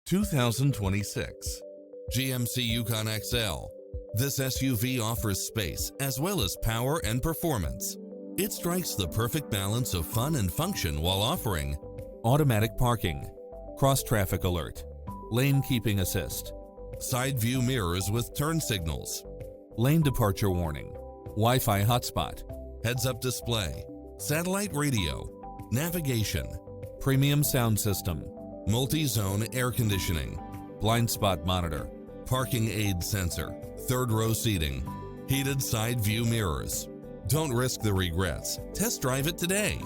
2026 GMC Yukon XL. This SUV offers space as well as power and performance. It strikes the perfect balance of fun and function while offering automatic parking, cross-traffic alert, lane keeping assist, side view mirrors with turn signals, lane departure warning, Wi-Fi hotspot, heads-up display, satellite radio, navigation, premium sound system, multi-zone air conditioning, blind spot monitor, parking aid sensor, third row seating, heated side view mirrors. Don't risk the regrets. Test drive it today.